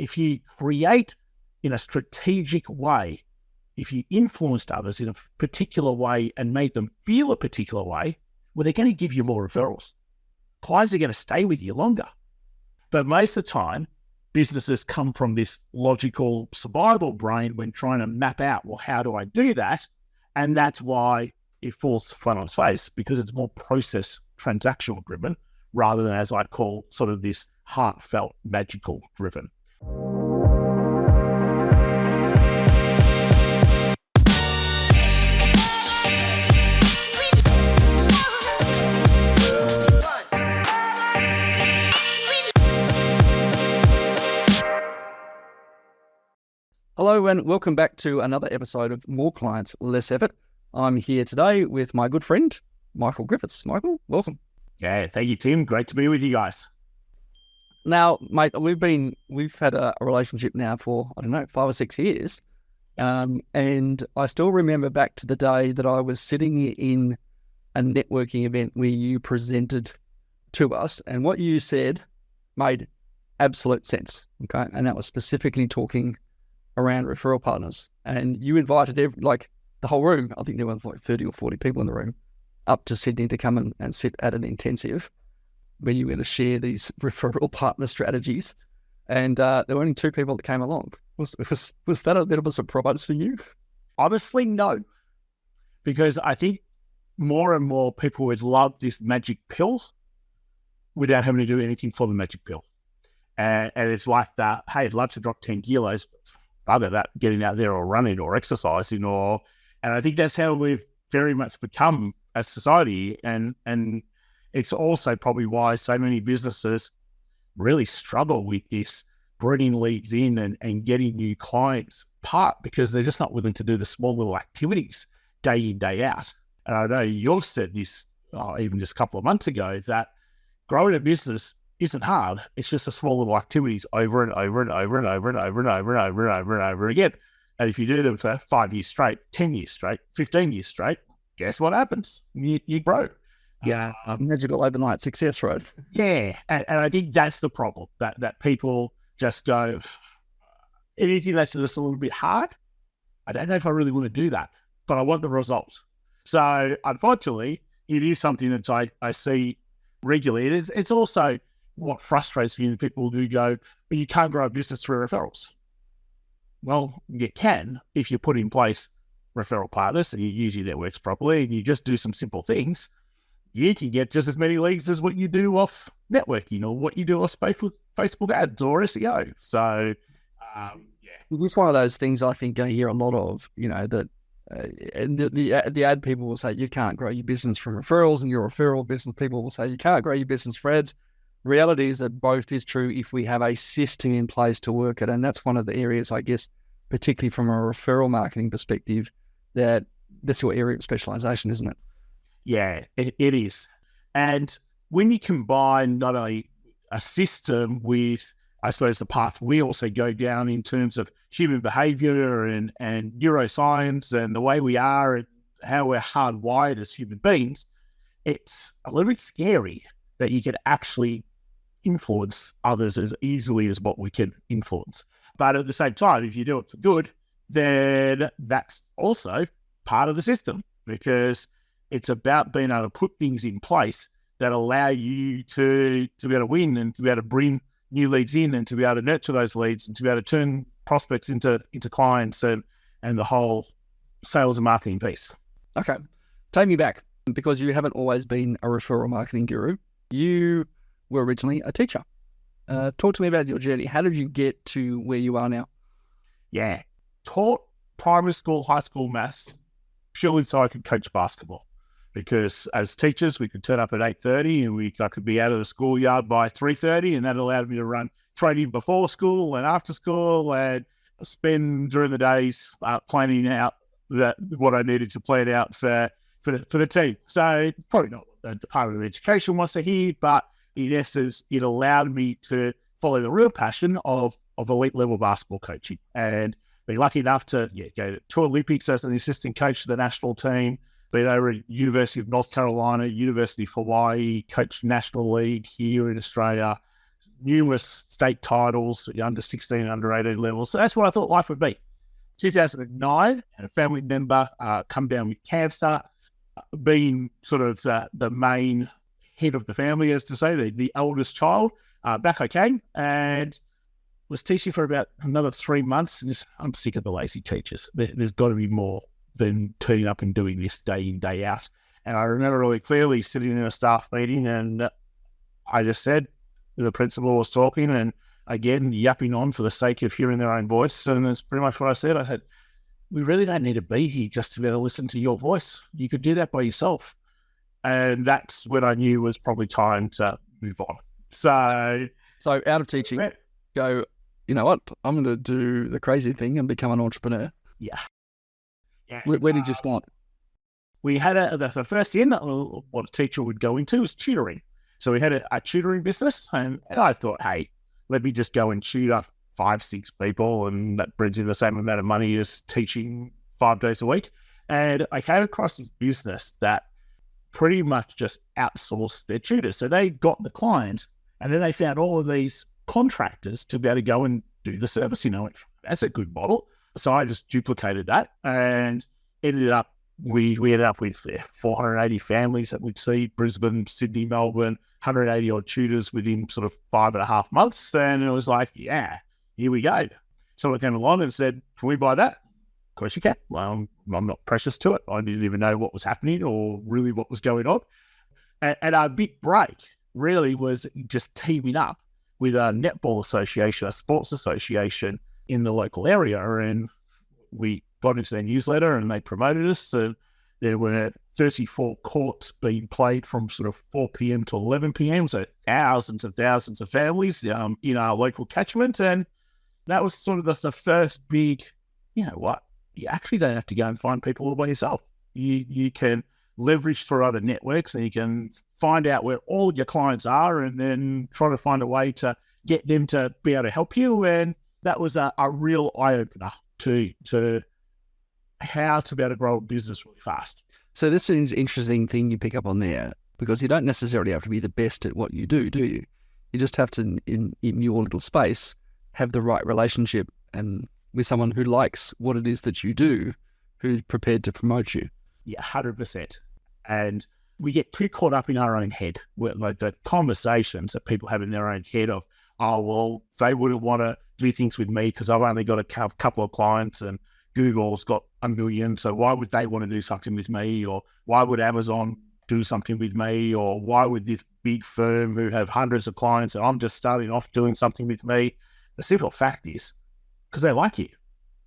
if you create in a strategic way, if you influenced others in a particular way and made them feel a particular way, well, they're going to give you more referrals. Clients are going to stay with you longer. But most of the time, businesses come from this logical survival brain when trying to map out, well, how do I do that? And that's why it falls flat on its face, because it's more process transactional driven rather than, as I call, sort of this heartfelt magical driven. Hello and welcome back to another episode of More Clients, Less Effort. I'm here today with my good friend, Michael Griffiths. Michael, welcome. Yeah, thank you, Tim. Great to be with you guys. Now, mate, we've had a relationship now for, 5 or 6 years. And I still remember back to the day that I was sitting in a networking event where you presented to us, and what you said made absolute sense. Okay. And that was specifically talking around referral partners, and you invited the whole room. I think there were like 30 or 40 people in the room up to Sydney to come and sit at an intensive where you were going to share these referral partner strategies. And there were only 2 people that came along. Was that a bit of a surprise for you? Honestly, no, because I think more and more people would love this magic pill without having to do anything for the magic pill. And it's like that, hey, I'd love to drop 10 kilos, other that getting out there or running or exercising and I think that's how we've very much become as society, and it's also probably why so many businesses really struggle with this bringing leads in and getting new clients, because they're just not willing to do the small little activities day in, day out. And I know you've said this even just a couple of months ago, that growing a business isn't hard. It's just the small little activities over and over and over and over and over and over and over and over and over again. And if you do them for 5 years straight, 10 years straight, 15 years straight, guess what happens? You grow. Yeah, magical overnight success, right? Yeah, and I think that's the problem, that people just go, anything that's just a little bit hard, I don't know if I really want to do that, but I want the results. So unfortunately, it is something that I see regularly. It's also what frustrates me, people do go, but you can't grow a business through referrals. Well, you can if you put in place referral partners and you use your networks properly and you just do some simple things. You can get just as many leads as what you do off networking or what you do off Facebook ads or SEO. So, It's one of those things I think I hear a lot of, that and the ad people will say you can't grow your business from referrals, and your referral business people will say you can't grow your business for ads. Reality is that both is true if we have a system in place to work it. And that's one of the areas, I guess, particularly from a referral marketing perspective, that's your area of specialization, isn't it? Yeah, it is. And when you combine not only a system with, I suppose, the path we also go down in terms of human behavior and neuroscience and the way we are and how we're hardwired as human beings, it's a little bit scary that you can actually influence others as easily as what we can influence. But at the same time, if you do it for good, then that's also part of the system, because it's about being able to put things in place that allow you to be able to win and to be able to bring new leads in and to be able to nurture those leads and to be able to turn prospects into clients and the whole sales and marketing piece. Okay. Take me back, because you haven't always been a referral marketing guru. You were originally a teacher. Talk to me about your journey. How did you get to where you are now? Yeah. Taught primary school, high school maths purely so I could coach basketball. Because as teachers, we could turn up at 8:30 and I could be out of the schoolyard by 3:30, and that allowed me to run training before school and after school and spend during the days planning out what I needed to plan out for the team. So probably not what the Department of Education wants to hear, but in essence, it allowed me to follow the real passion of elite level basketball coaching, and be lucky enough to go to 2 Olympics as an assistant coach to the national team. Been over at University of North Carolina, University of Hawaii, coached National League here in Australia. numerous state titles, under 16, under 18 levels. So that's what I thought life would be. 2009, had a family member come down with cancer, being sort of the main head of the family, as to say, the eldest child. Back I came and was teaching for about another 3 months. And I'm sick of the lazy teachers. There's got to be more than turning up and doing this day in, day out. And I remember really clearly sitting in a staff meeting, and I just said, the principal was talking, and again, yapping on for the sake of hearing their own voice. And that's pretty much what I said. I said, we really don't need to be here just to be able to listen to your voice. You could do that by yourself. And that's when I knew it was probably time to move on. So out of teaching, go, you know what, I'm going to do the crazy thing and become an entrepreneur. Yeah. Where did you start? We had the first in, what a teacher would go into was tutoring. So we had a tutoring business, and I thought, hey, let me just go and tutor 5-6 people, and that brings in the same amount of money as teaching 5 days a week. And I came across this business that pretty much just outsourced their tutors. So they got the client, and then they found all of these contractors to be able to go and do the service. That's a good model. So I just duplicated that, and ended up, we ended up with 480 families that we'd see, Brisbane, Sydney, Melbourne, 180 odd tutors within sort of 5.5 months. And it was like, yeah, here we go. Someone came along and said, can we buy that? Of course you can. Well, I'm not precious to it. I didn't even know what was happening or really what was going on. And our big break really was just teaming up with a netball association, a sports association in the local area. And we got into their newsletter and they promoted us. So there were 34 courts being played from sort of 4 p.m. to 11 p.m. So thousands of families in our local catchment. And that was sort of the first big, you know what, you actually don't have to go and find people all by yourself. You can leverage through other networks, and you can find out where all your clients are and then try to find a way to get them to be able to help you. And that was a real eye-opener to how to be able to grow a business really fast. So this is an interesting thing you pick up on there, because you don't necessarily have to be the best at what you do you? You just have to, in your little space, have the right relationship and with someone who likes what it is that you do, who's prepared to promote you. Yeah, 100%. And we get too caught up in our own head, like the conversations that people have in their own head of, oh, well, they wouldn't want to do things with me because I've only got a couple of clients and Google's got 1 million, so why would they want to do something with me? Or why would Amazon do something with me? Or why would this big firm who have hundreds of clients and I'm just starting off doing something with me? The simple fact is, because they like you.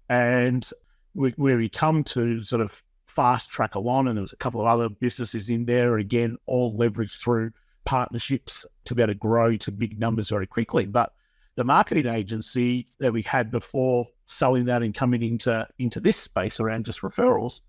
And where we come to sort of fast track along, and there was a couple of other businesses in there, again, all leveraged through partnerships to be able to grow to big numbers very quickly. But the marketing agency that we had before selling that and coming into this space around just referrals,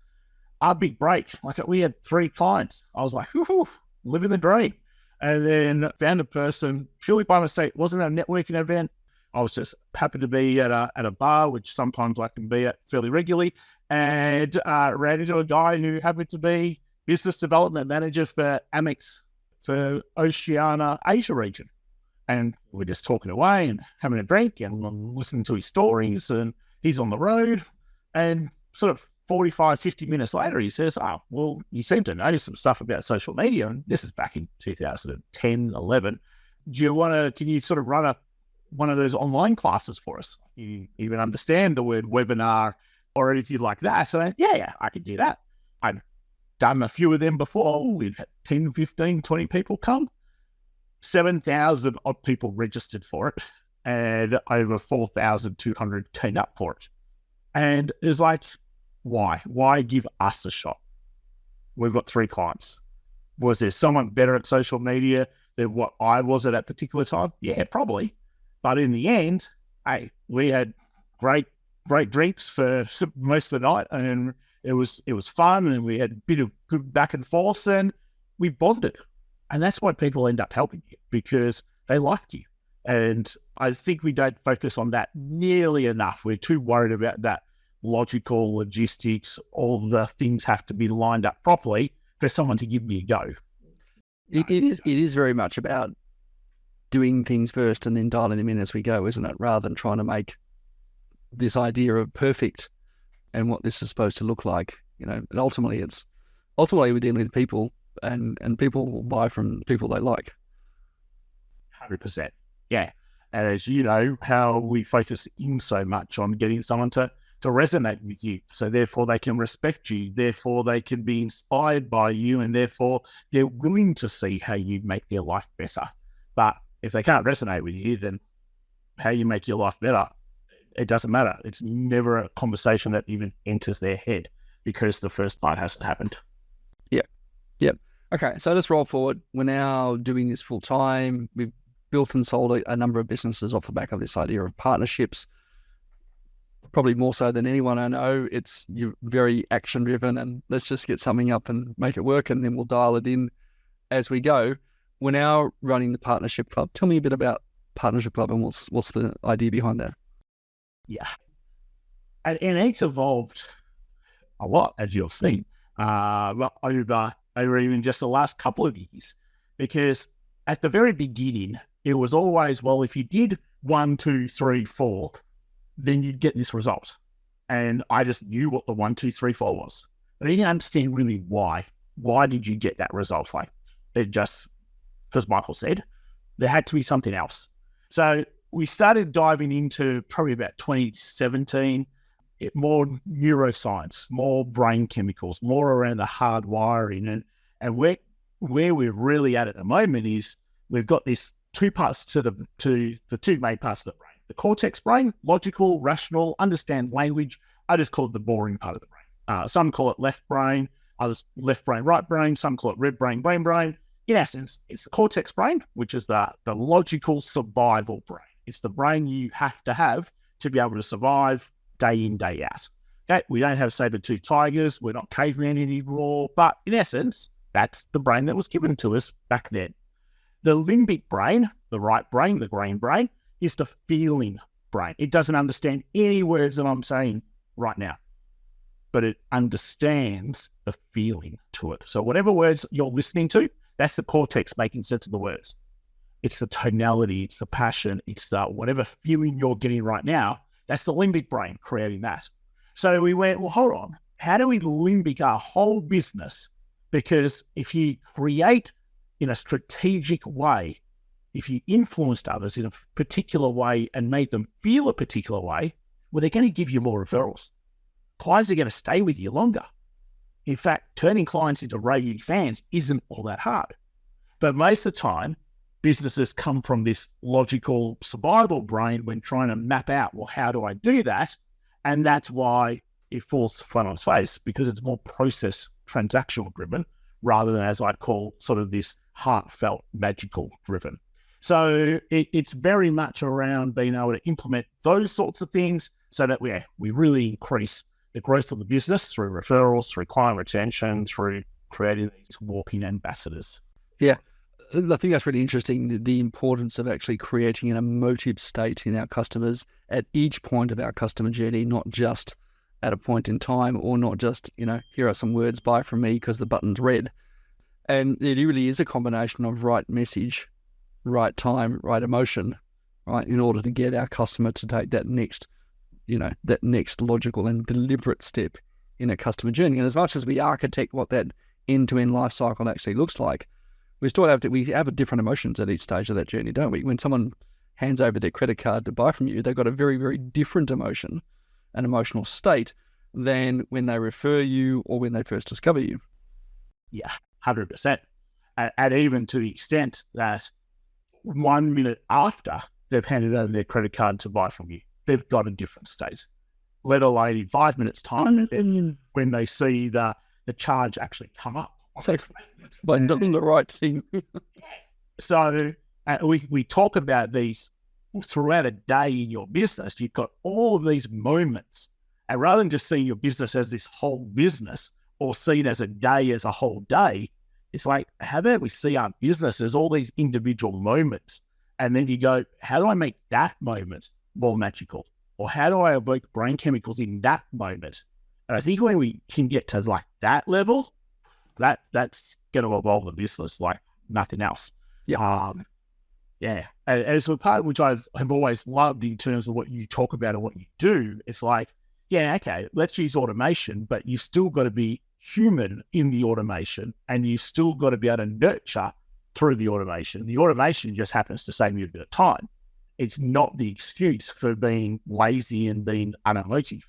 our big break, like we had 3 clients. I was like, whoo, living the dream. And then found a person purely by mistake. It wasn't a networking event. I was just happy to be at a bar, which sometimes I can be at fairly regularly, and ran into a guy who happened to be business development manager for Amex for Oceania Asia region. And we're just talking away and having a drink and listening to his stories, and he's on the road. And sort of 45, 50 minutes later, he says, oh, well, you seem to notice some stuff about social media. And this is back in 2010, 11. Can you sort of run one of those online classes for us? You even understand the word webinar or anything like that? So yeah, I could do that. I'd done a few of them before. We've had 10, 15, 20 people come. 7,000 odd people registered for it, and over 4,200 turned up for it. And it was like, why? Why give us a shot? We've got 3 clients. Was there someone better at social media than what I was at that particular time? Yeah, probably. But in the end, hey, we had great drinks for most of the night, and it was fun, and we had a bit of good back and forth, and we bonded. And that's why people end up helping you, because they liked you. And I think we don't focus on that nearly enough. We're too worried about that logical logistics. All the things have to be lined up properly for someone to give me a go. It is very much about doing things first and then dialing them in as we go, isn't it? Rather than trying to make this idea of perfect and what this is supposed to look like, and ultimately we're dealing with people, and people will buy from people they like. 100%. Yeah. And as you know, how we focus in so much on getting someone to resonate with you. So therefore they can respect you. Therefore they can be inspired by you. And therefore they're willing to see how you make their life better. But if they can't resonate with you, then how you make your life better, it doesn't matter. It's never a conversation that even enters their head because the first part hasn't happened. Yep. Okay. So let's roll forward. We're now doing this full time. We've built and sold a number of businesses off the back of this idea of partnerships. Probably more so than anyone I know. You're very action driven, and let's just get something up and make it work, and then we'll dial it in as we go. We're now running the Partnership Club. Tell me a bit about Partnership Club and what's the idea behind that? Yeah. And it's evolved a lot, as you've seen, over even just the last couple of years. Because at the very beginning, it was always, well, if you did 1, 2, 3, 4, then you'd get this result. And I just knew what the 1, 2, 3, 4 was. But I didn't understand really why. Why did you get that result? Like, it just, because Michael said, there had to be something else. So we started diving into probably about 2017, more neuroscience, more brain chemicals, more around the hard wiring. And where we're really at the moment is we've got this two parts to the two main parts of the brain. The cortex brain, logical, rational, understand language. I just call it the boring part of the brain. Some call it left brain, others left brain, right brain. Some call it red brain, green brain. In essence, it's the cortex brain, which is the logical survival brain. It's the brain you have to be able to survive day in, day out. Okay, we don't have saber-toothed tigers. We're not cavemen anymore. But in essence, that's the brain that was given to us back then. The limbic brain, the right brain, the green brain, is the feeling brain. It doesn't understand any words that I'm saying right now, but it understands the feeling to it. So whatever words you're listening to, that's the cortex making sense of the words. It's the tonality, it's the passion, it's the whatever feeling you're getting right now. That's the limbic brain creating that. So we went, well, hold on. How do we limbic our whole business? Because if you create in a strategic way, if you influenced others in a particular way and made them feel a particular way, well, they're going to give you more referrals. Clients are going to stay with you longer. In fact, turning clients into raving fans isn't all that hard. But most of the time, businesses come from this logical survival brain when trying to map out, well, how do I do that? And that's why it falls flat on its face, because it's more process transactional driven rather than, as I call, sort of this heartfelt magical driven. So it's very much around being able to implement those sorts of things so that we really increase the growth of the business through referrals, through client retention, through creating these walking ambassadors. Yeah. I think that's really interesting, the importance of actually creating an emotive state in our customers at each point of our customer journey, not just at a point in time, or not just, here are some words, buy from me because the button's red. And it really is a combination of right message, right time, right emotion, right, in order to get our customer to take that next logical and deliberate step in a customer journey. And as much as we architect what that end-to-end life cycle actually looks like, we have different emotions at each stage of that journey, don't we? When someone hands over their credit card to buy from you, they've got a very, very different emotion, an emotional state, than when they refer you or when they first discover you. Yeah, 100%. And even to the extent that 1 minute after they've handed over their credit card to buy from you, they've got a different state, let alone in 5 minutes' time when they see the charge actually come up. By doing the right thing. So we talk about these throughout a day in your business. You've got all of these moments, and rather than just seeing your business as this whole business or seen as a day as a whole day, it's like, how about we see our business as all these individual moments, and then you go, how do I make that moment more magical? Or how do I evoke brain chemicals in that moment? And I think when we can get to like that level, that's going to evolve the business like nothing else. Yeah. Yeah. And it's a part which I've always loved in terms of what you talk about and what you do. It's like, yeah, okay, let's use automation, but you've still got to be human in the automation, and you've still got to be able to nurture through the automation. The automation just happens to save you a bit of time. It's not the excuse for being lazy and being unemotive.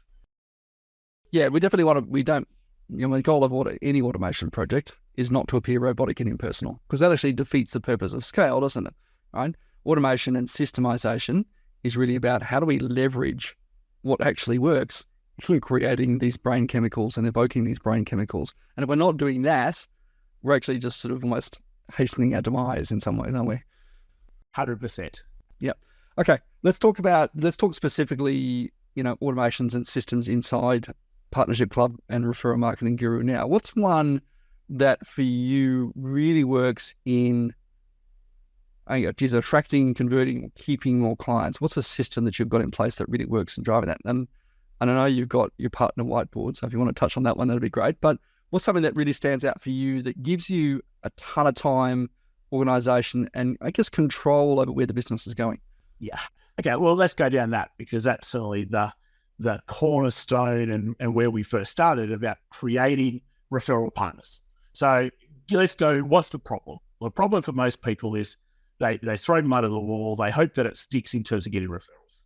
Yeah, we definitely the goal of any automation project is not to appear robotic and impersonal, because that actually defeats the purpose of scale, doesn't it? Right? Automation and systemization is really about how do we leverage what actually works in creating these brain chemicals and evoking these brain chemicals. And if we're not doing that, we're actually just sort of almost hastening our demise in some ways, aren't we? 100%. Yeah. Okay. Let's talk specifically, automations and systems inside Partnership Club and Referral Marketing Guru now. What's one that for you really works in attracting, converting, keeping more clients? What's a system that you've got in place that really works in driving that? And I know you've got your partner whiteboard, so if you want to touch on that one, that'd be great. But what's something that really stands out for you that gives you a ton of time, organization, and I guess control over where the business is going? Yeah. Okay. Well, let's go down that, because that's certainly the cornerstone and where we first started about creating referral partners. So let's go, what's the problem? Well, the problem for most people is they throw mud at the wall. They hope that it sticks in terms of getting referrals.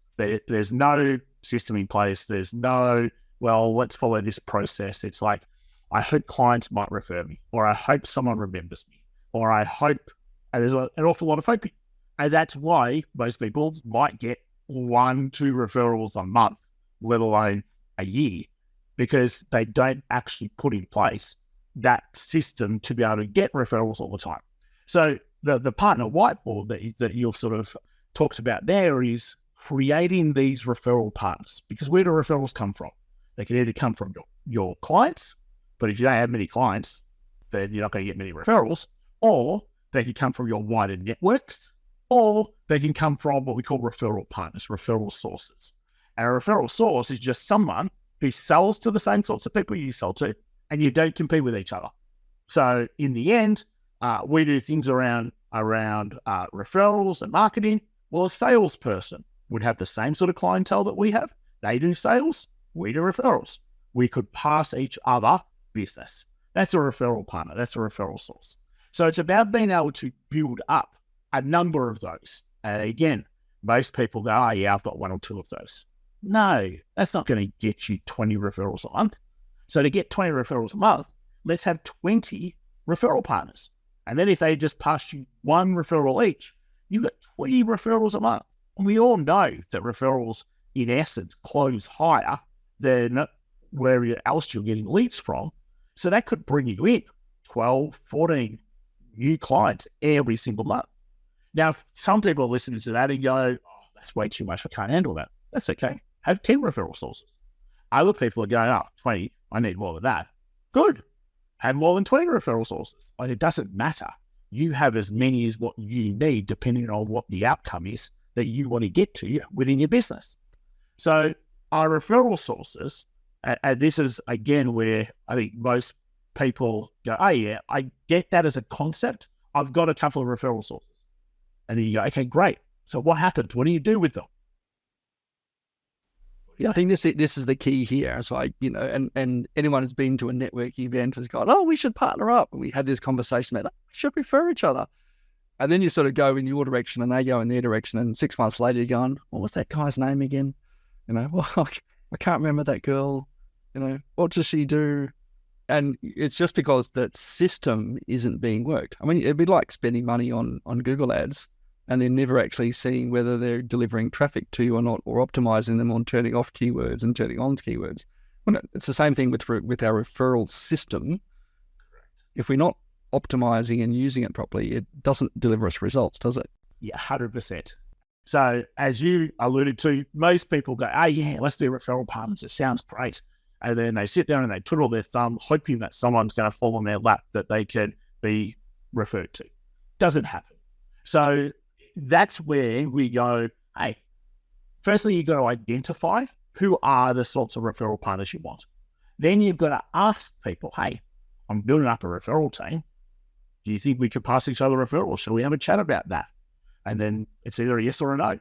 There's no system in place. There's no, well, let's follow this process. It's like, I hope clients might refer me, or I hope someone remembers me, or I hope, and there's an awful lot of hoping. And that's why most people might get 1-2 referrals a month, let alone a year, because they don't actually put in place that system to be able to get referrals all the time. So the partner whiteboard that you've sort of talked about there is creating these referral partners, because where do referrals come from? They can either come from your clients, but if you don't have many clients, then you're not going to get many referrals, or they can come from your wider networks, or they can come from what we call referral partners, referral sources. And a referral source is just someone who sells to the same sorts of people you sell to, and you don't compete with each other. So in the end, we do things around referrals and marketing. Well, a salesperson would have the same sort of clientele that we have. They do sales, we do referrals. We could pass each other business. That's a referral partner. That's a referral source. So it's about being able to build up a number of those. And again, most people go, oh yeah, I've got 1 or 2 of those. No, that's not going to get you 20 referrals a month. So to get 20 referrals a month, let's have 20 referral partners. And then if they just pass you 1 referral each, you've got 20 referrals a month. And we all know that referrals, in essence, close higher than where else you're getting leads from. So that could bring you in 12, 14 new clients every single month. Now, if some people are listening to that and go, oh, that's way too much, I can't handle that. That's okay. Have 10 referral sources. Other people are going, oh, 20, I need more than that. Good. Have more than 20 referral sources. Like, it doesn't matter. You have as many as what you need, depending on what the outcome is that you want to get to within your business. So our referral sources, and this is, again, where I think most people go, oh, yeah, I get that as a concept. I've got a couple of referral sources. And then you go, okay, great. So what happens? What do you do with them? Yeah, I think this is the key here. It's like, and anyone who's been to a networking event has gone, oh, we should partner up. And we had this conversation about, we should refer each other. And then you sort of go in your direction and they go in their direction. And 6 months later, you're going, what was that guy's name again? Well, I can't remember that girl. What does she do? And it's just because that system isn't being worked. I mean, it'd be like spending money on Google ads and then never actually seeing whether they're delivering traffic to you or not, or optimizing them on turning off keywords and turning on keywords. Well, it's the same thing with our referral system. Correct. If we're not optimizing and using it properly, it doesn't deliver us results, does it? Yeah, 100%. So as you alluded to, most people go, oh yeah, let's do referral partners. It sounds great. And then they sit down and they twiddle their thumb, hoping that someone's going to fall on their lap that they can be referred to. Doesn't happen. So that's where we go, hey, firstly, you've got to identify who are the sorts of referral partners you want. Then you've got to ask people, hey, I'm building up a referral team. Do you think we could pass each other referrals? Shall we have a chat about that? And then it's either a yes or a no.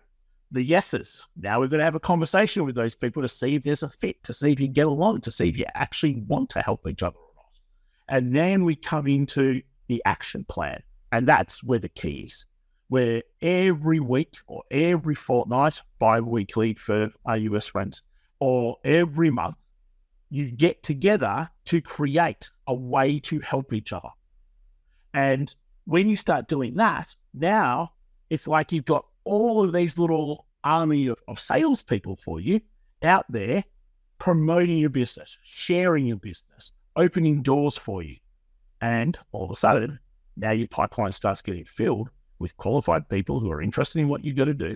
The yeses, now we're going to have a conversation with those people to see if there's a fit, to see if you get along, to see if you actually want to help each other or not. And then we come into the action plan. And that's where the key is, where every week or every fortnight, bi-weekly for our US friends, or every month, you get together to create a way to help each other. And when you start doing that, now it's like you've got all of these little army of salespeople for you out there promoting your business, sharing your business, opening doors for you. And all of a sudden, now your pipeline starts getting filled with qualified people who are interested in what you've got to do.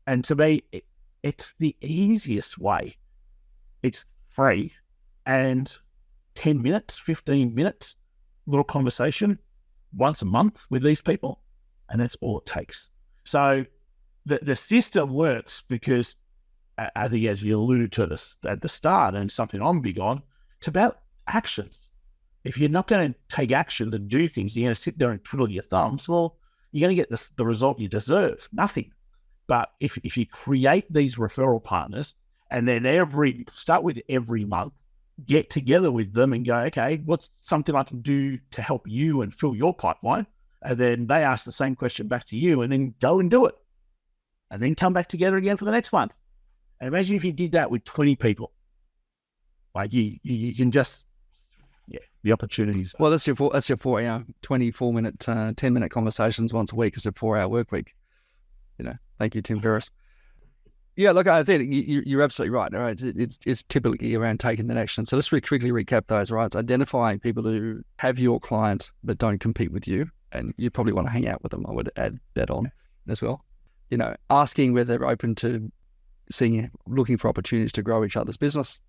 And to me, it's the easiest way. It's free, and 10 minutes, 15 minutes, little conversation once a month with these people. And that's all it takes. So the system works because, I think, as you alluded to this at the start, and something I'm big on, it's about actions. If you're not going to take action to do things, you're going to sit there and twiddle your thumbs, well, you're going to get the result you deserve, nothing. But if you create these referral partners, and then start with every month, get together with them and go, okay, what's something I can do to help you and fill your pipeline? And then they ask the same question back to you, and then go and do it. And then come back together again for the next month. And imagine if you did that with 20 people. Like you can just, the opportunities. Well, that's your 4-hour, 24-minute, 10-minute conversations once a week is a 4-hour work week. Thank you, Tim Ferriss. Yeah, look, I think you're absolutely right. All right, it's typically around taking that action. So let's quickly recap those. Right, it's identifying people who have your clients but don't compete with you, and you probably want to hang out with them. I would add that on as well. Asking whether they're open to looking for opportunities to grow each other's business.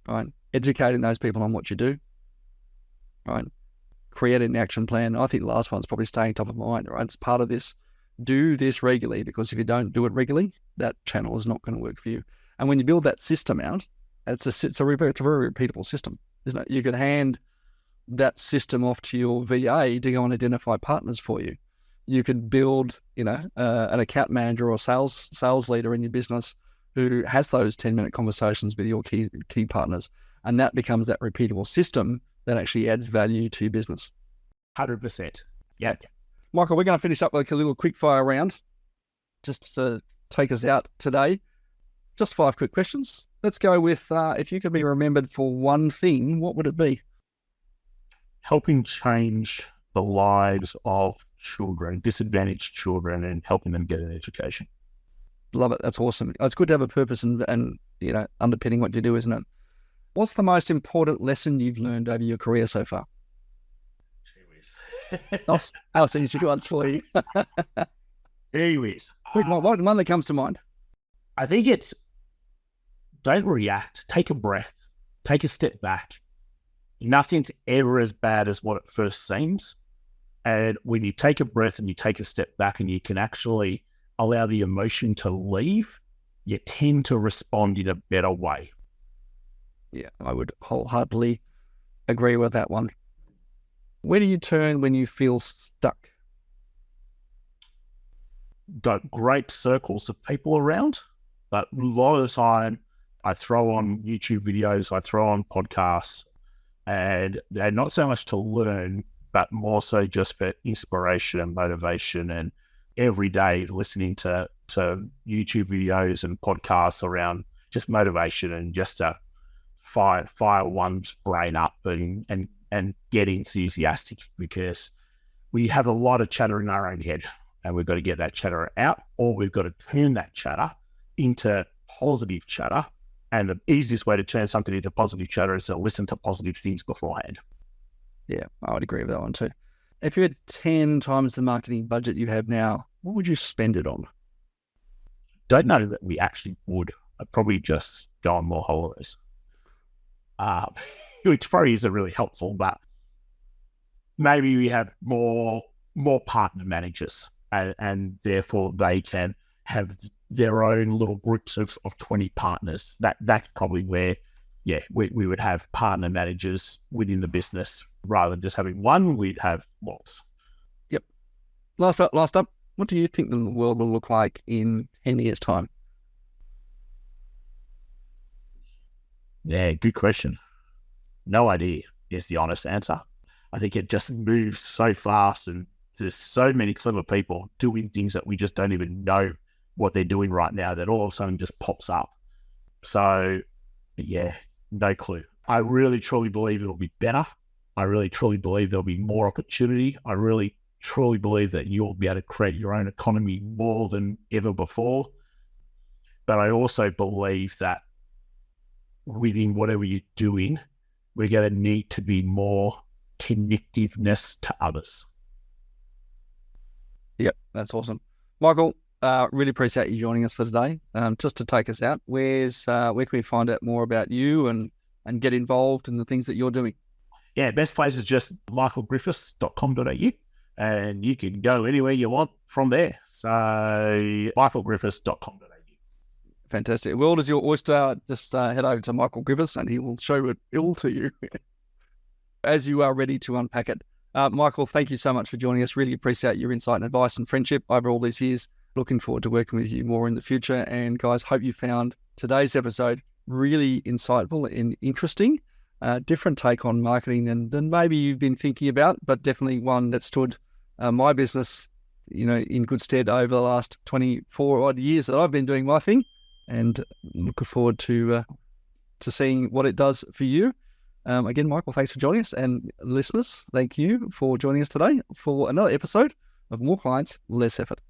Right, educating those people on what you do. Right, creating an action plan. I think the last one's probably staying top of mind. Right, it's part of this. Do this regularly, because if you don't do it regularly, that channel is not going to work for you. And when you build that system out, it's a very repeatable system, isn't it? You could hand that system off to your VA to go and identify partners for you. You could build, an account manager or sales leader in your business who has those 10-minute conversations with your key partners, and that becomes that repeatable system that actually adds value to your business. 100%. Yeah. Michael, we're going to finish up with a little quick fire round just to take us out today. Just 5 quick questions. Let's go with, if you could be remembered for one thing, what would it be? Helping change the lives of children, disadvantaged children, and helping them get an education. Love it. That's awesome. It's good to have a purpose and underpinning what you do, isn't it? What's the most important lesson you've learned over your career so far? I'll send you some ones for you. Anyways. One that comes to mind. I think it's, don't react. Take a breath. Take a step back. Nothing's ever as bad as what it first seems. And when you take a breath and you take a step back and you can actually allow the emotion to leave, you tend to respond in a better way. Yeah, I would wholeheartedly agree with that one. Where do you turn when you feel stuck? Got great circles of people around, but a lot of the time I throw on YouTube videos, I throw on podcasts, and they're not so much to learn, but more so just for inspiration and motivation, and every day listening to YouTube videos and podcasts around just motivation and just to fire one's brain up and get enthusiastic, because we have a lot of chatter in our own head and we've got to get that chatter out, or we've got to turn that chatter into positive chatter. And the easiest way to turn something into positive chatter is to listen to positive things beforehand. Yeah, I would agree with that one too. If you had 10 times the marketing budget you have now, what would you spend it on? Don't know that we actually would. I'd probably just go on more holidays. Which probably isn't really helpful, but maybe we have more partner managers, and therefore they can have their own little groups of 20 partners. That's probably where, we would have partner managers within the business. Rather than just having one, we'd have lots. Yep. Last up, What do you think the world will look like in 10 years' time? Yeah, good question. No idea is the honest answer. I think it just moves so fast, and there's so many clever people doing things that we just don't even know what they're doing right now, that all of a sudden just pops up. So, yeah, no clue. I really, truly believe it'll be better. I really, truly believe there'll be more opportunity. I really, truly believe that you'll be able to create your own economy more than ever before. But I also believe that within whatever you're doing, we're going to need to be more connectiveness to others. Yep, that's awesome. Michael, really appreciate you joining us for today. Just to take us out, where can we find out more about you and get involved in the things that you're doing? Yeah, best place is just michaelgriffiths.com.au, and you can go anywhere you want from there. So michaelgriffiths.com.au. Fantastic. World is your oyster. Just head over to Michael Griffiths and he will show it all to you as you are ready to unpack it. Michael, thank you so much for joining us. Really appreciate your insight and advice and friendship over all these years. Looking forward to working with you more in the future. And guys, hope you found today's episode really insightful and interesting. Different take on marketing than maybe you've been thinking about, but definitely one that stood my business, in good stead over the last 24 odd years that I've been doing my thing. And looking forward to seeing what it does for you. Again, Michael, thanks for joining us. And listeners, thank you for joining us today for another episode of More Clients, Less Effort.